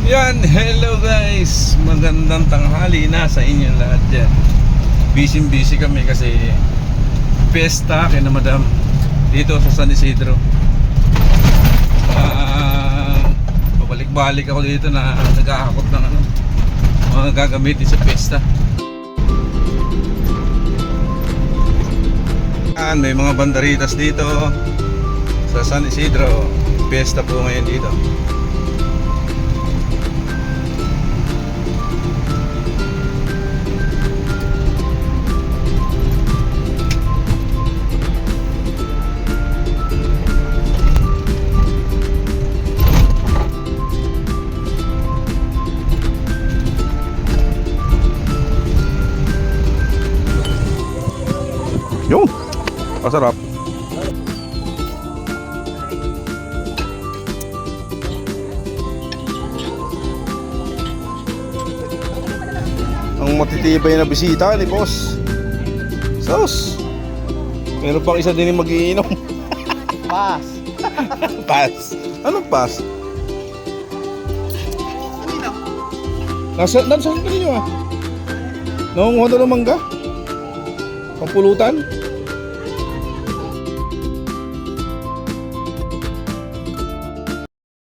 Yan, hello guys. Magandang tanghali na sa inyo lahat dyan. Busy kami kasi pesta kay na madam dito sa San Isidro. Pabalik-balik ako dito na nag-aakot ng mga gagamitin sa pesta. Yan, may mga banderitas dito sa San Isidro. Pesta po ngayon dito. Yung masarap. Ang matitibay na bisita ni boss. Sos. Meron pang isa din yung mag-iinom. Pas. Pass. Anong pass? Kanina. Nasa kanino ah? Nangunguha na ng mangga? Pampulutan?